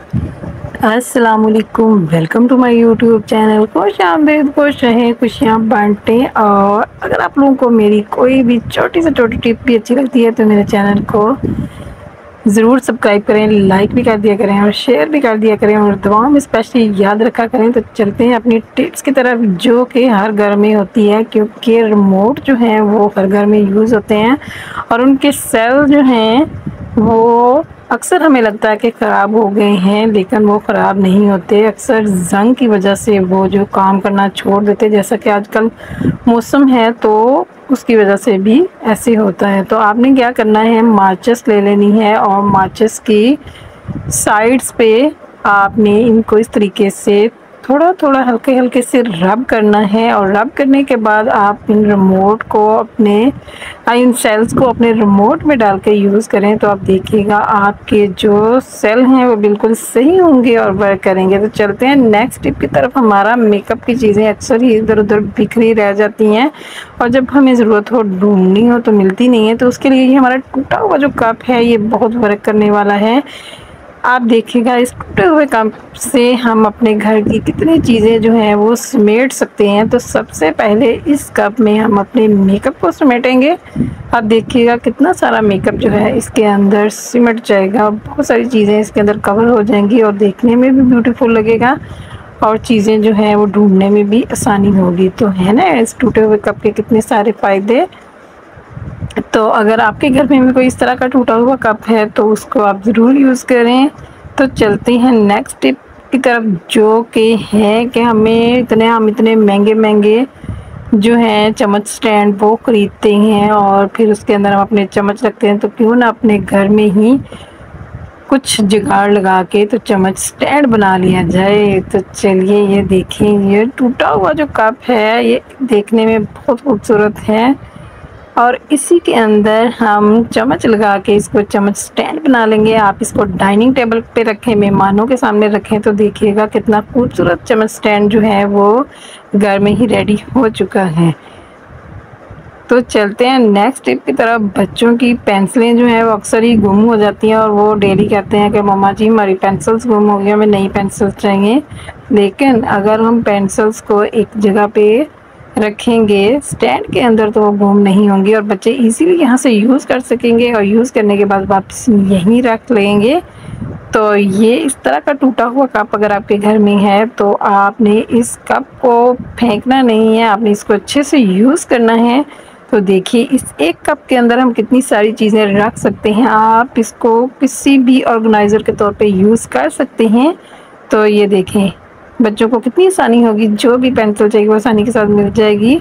अस्सलामुअलैकुम, welcome to my YouTube channel. खुश आमदीद, खुश रहें, खुशियाँ बांटें। और अगर आप लोगों को मेरी कोई भी छोटी से छोटी टिप भी अच्छी लगती है तो मेरे चैनल को ज़रूर सब्सक्राइब करें, लाइक भी कर दिया करें और शेयर भी कर दिया करें और दुआओं में स्पेशली याद रखा करें। तो चलते हैं अपनी टिप्स की तरफ जो कि हर घर में होती है, क्योंकि रिमोट जो हैं वो हर घर में यूज़ होते हैं और उनके सेल जो हैं वो अक्सर हमें लगता है कि ख़राब हो गए हैं, लेकिन वो ख़राब नहीं होते। अक्सर ज़ंग की वजह से वो जो काम करना छोड़ देते, जैसा कि आजकल मौसम है तो उसकी वजह से भी ऐसे होता है। तो आपने क्या करना है, माचिस ले लेनी है और माचिस की साइड्स पे आपने इनको इस तरीके से थोड़ा थोड़ा हल्के हल्के से रब करना है। और रब करने के बाद आप इन रिमोट को इन सेल्स को अपने रिमोट में डाल के यूज़ करें तो आप देखिएगा आपके जो सेल हैं वो बिल्कुल सही होंगे और वर्क करेंगे। तो चलते हैं नेक्स्ट टिप की तरफ। हमारा मेकअप की चीज़ें अक्सर ही इधर उधर बिखरी रह जाती हैं और जब हमें ज़रूरत हो ढूंढनी हो तो मिलती नहीं है। तो उसके लिए ये हमारा टूटा हुआ जो कप है ये बहुत वर्क करने वाला है। आप देखिएगा इस टूटे हुए कप से हम अपने घर की कितनी चीज़ें जो हैं वो समेट सकते हैं। तो सबसे पहले इस कप में हम अपने मेकअप को समेटेंगे। आप देखिएगा कितना सारा मेकअप जो है इसके अंदर सिमट जाएगा, बहुत सारी चीज़ें इसके अंदर कवर हो जाएंगी और देखने में भी ब्यूटीफुल लगेगा और चीज़ें जो हैं वो ढूंढने में भी आसानी होगी। तो है ना इस टूटे हुए कप के कितने सारे फ़ायदे। तो अगर आपके घर में भी कोई इस तरह का टूटा हुआ कप है तो उसको आप ज़रूर यूज़ करें। तो चलते हैं नेक्स्ट टिप की तरफ जो कि है कि हम इतने महंगे महंगे जो हैं चम्मच स्टैंड वो ख़रीदते हैं और फिर उसके अंदर हम अपने चम्मच रखते हैं। तो क्यों ना अपने घर में ही कुछ जुगाड़ लगा के तो चम्मच स्टैंड बना लिया जाए। तो चलिए ये देखें, ये टूटा हुआ जो कप है ये देखने में बहुत खूबसूरत है और इसी के अंदर हम चम्मच लगा के इसको चम्मच स्टैंड बना लेंगे। आप इसको डाइनिंग टेबल पे रखें, मेहमानों के सामने रखें तो देखिएगा कितना खूबसूरत चम्मच स्टैंड जो है वो घर में ही रेडी हो चुका है। तो चलते हैं नेक्स्ट टिप की तरफ। बच्चों की पेंसिलें जो हैं वो अक्सर ही गुम हो जाती हैं और वो डेली कहते हैं कि मम्मा जी हमारी पेंसिल्स गुम हो गई, हमें नई पेंसिल्स चाहिए। लेकिन अगर हम पेंसिल्स को एक जगह पे रखेंगे स्टैंड के अंदर तो वो गुम नहीं होंगी और बच्चे इजीली यहाँ से यूज़ कर सकेंगे और यूज़ करने के बाद वापस यहीं रख लेंगे। तो ये इस तरह का टूटा हुआ कप अगर आपके घर में है तो आपने इस कप को फेंकना नहीं है, आपने इसको अच्छे से यूज़ करना है। तो देखिए इस एक कप के अंदर हम कितनी सारी चीज़ें रख सकते हैं। आप इसको किसी भी ऑर्गेनाइज़र के तौर पे यूज़ कर सकते हैं। तो ये देखें बच्चों को कितनी आसानी होगी, जो भी पेंसिल चाहिए वो आसानी के साथ मिल जाएगी।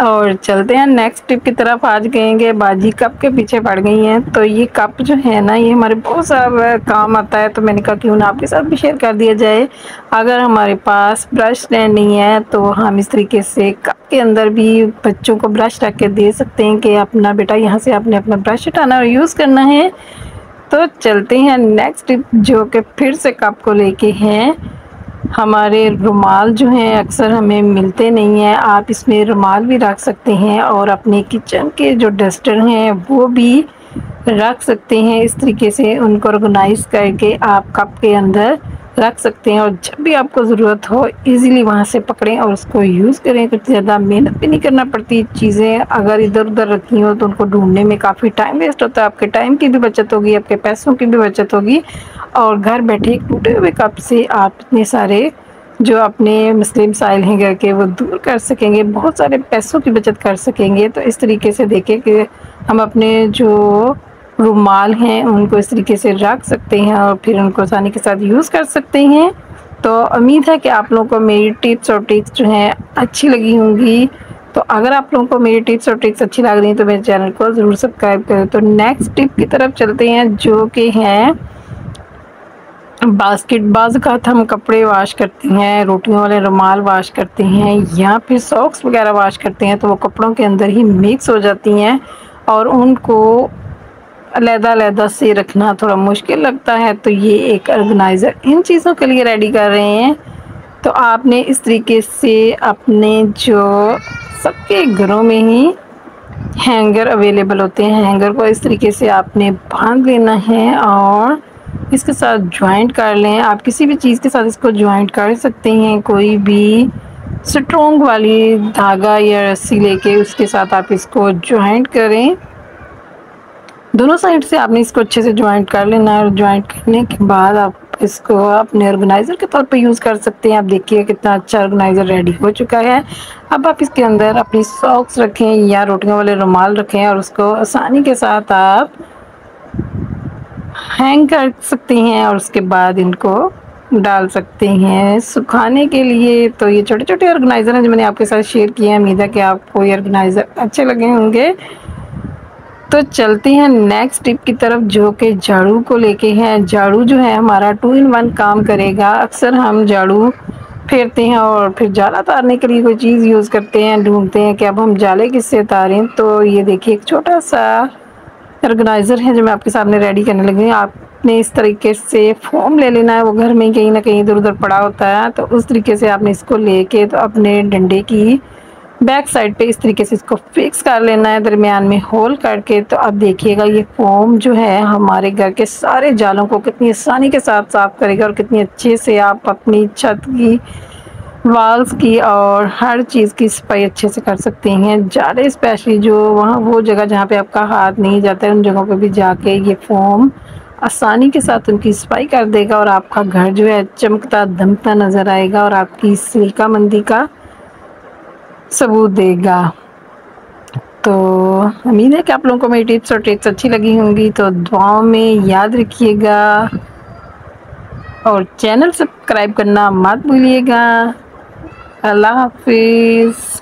और चलते हैं नेक्स्ट टिप की तरफ। आज कहेंगे बाजी कप के पीछे पड़ गई हैं। तो ये कप जो है ना ये हमारे बहुत सारा काम आता है, तो मैंने कहा क्यों ना आपके साथ भी शेयर कर दिया जाए। अगर हमारे पास ब्रश स्टैंड नहीं है तो हम इस तरीके से कप के अंदर भी बच्चों को ब्रश रख के दे सकते हैं कि अपना बेटा यहाँ से आपने अपना ब्रश उठाना और यूज़ करना है। तो चलते हैं नेक्स्ट टिप जो कि फिर से कप को लेके हैं। हमारे रुमाल जो हैं अक्सर हमें मिलते नहीं हैं, आप इसमें रुमाल भी रख सकते हैं और अपने किचन के जो डस्टर हैं वो भी रख सकते हैं। इस तरीके से उनको ऑर्गेनाइज करके आप कप के अंदर रख सकते हैं और जब भी आपको ज़रूरत हो इजीली वहाँ से पकड़ें और उसको यूज़ करें। कुछ ज़्यादा मेहनत भी नहीं करना पड़ती। चीज़ें अगर इधर उधर रखी हो तो उनको ढूंढने में काफ़ी टाइम वेस्ट होता है। आपके टाइम की भी बचत होगी, आपके पैसों की भी बचत होगी और घर बैठे एक टूटे हुए कप से आप इतने सारे जो अपने मसले मसाइल हैं घर के वो दूर कर सकेंगे, बहुत सारे पैसों की बचत कर सकेंगे। तो इस तरीके से देखें कि हम अपने जो रुमाल हैं उनको इस तरीके से रख सकते हैं और फिर उनको आसानी के साथ यूज़ कर सकते हैं। तो उम्मीद है कि आप लोगों को मेरी टिप्स और ट्रिक्स जो हैं अच्छी लगी होंगी। तो अगर आप लोगों को मेरी टिप्स और ट्रिक्स अच्छी लग रही हैं तो मेरे चैनल को ज़रूर सब्सक्राइब करें। तो नेक्स्ट टिप की तरफ चलते हैं जो कि हैं बास्केट। बाज़ का हम कपड़े वॉश करते हैं, रोटियों वाले रुमाल वॉश करते हैं या फिर सॉक्स वगैरह वॉश करते हैं तो वो कपड़ों के अंदर ही मिक्स हो जाती हैं और उनको अलग-अलग से रखना थोड़ा मुश्किल लगता है। तो ये एक ऑर्गेनाइज़र इन चीज़ों के लिए रेडी कर रहे हैं। तो आपने इस तरीके से अपने जो सबके घरों में ही हैंगर अवेलेबल होते हैं, हैंगर को इस तरीके से आपने बांध लेना है और इसके साथ ज्वाइंट कर लें। आप किसी भी चीज़ के साथ इसको ज्वाइंट कर सकते हैं, कोई भी स्ट्रॉन्ग वाली धागा या रस्सी लेके उसके साथ आप इसको ज्वाइंट करें। दोनों साइड से आपने इसको अच्छे से ज्वाइंट कर लेना है, और ज्वाइंट करने के बाद आप इसको अपने ऑर्गेनाइज़र के तौर पे यूज़ कर सकते हैं। आप देखिए कितना अच्छा ऑर्गेनाइज़र रेडी हो चुका है। अब आप इसके अंदर अपनी सॉक्स रखें या रोटियों वाले रुमाल रखें, और उसको आसानी के साथ आप हैंग कर सकते हैं, और उसके बाद इनको डाल सकते हैं सुखाने के लिए। तो ये छोटे छोटे ऑर्गेनाइज़र हैं जो मैंने आपके साथ शेयर किए हैं। उम्मीद है कि आपको ये ऑर्गेनाइज़र अच्छे लगे होंगे। तो चलते हैं नेक्स्ट टिप की तरफ, जो कि झाड़ू को लेके है। झाड़ू जो है हमारा 2 इन 1 काम करेगा। अक्सर हम झाड़ू फेरते हैं और फिर जाला उतारने के लिए कोई चीज़ यूज़ करते हैं, ढूंढते हैं कि अब हम जाले किससे उतारें। तो ये देखिए एक छोटा सा ऑर्गेनाइज़र है जो मैं आपके सामने रेडी करने लगी हूँ। आपने इस तरीके से फोम ले लेना है, वो घर में कहीं ना कहीं इधर उधर पड़ा होता है। तो उस तरीके से आपने इसको लेके तो अपने डंडे की बैक साइड पे इस तरीके से इसको फिक्स कर लेना है, दरमियान में होल करके। तो अब देखिएगा ये फोम जो है हमारे घर के सारे जालों को कितनी आसानी के साथ साफ करेगा, और कितनी अच्छे से आप अपनी छत की, वॉल्स की और हर चीज़ की सफाई अच्छे से कर सकते हैं। जाले स्पेशली जो वहाँ वो जगह जहाँ पे आपका हाथ नहीं जाता है, उन जगहों पे भी जाके ये फोम आसानी के साथ उनकी सफाई कर देगा, और आपका घर जो है चमकता दमकता नज़र आएगा, और आपकी सलीकामंदी का सबूत देगा। तो उम्मीद है कि आप लोगों को मेरी टिप्स और ट्रिक्स अच्छी लगी होंगी। तो दुआओं में याद रखिएगा, और चैनल सब्सक्राइब करना मत भूलिएगा। अल्लाह हाफिज़।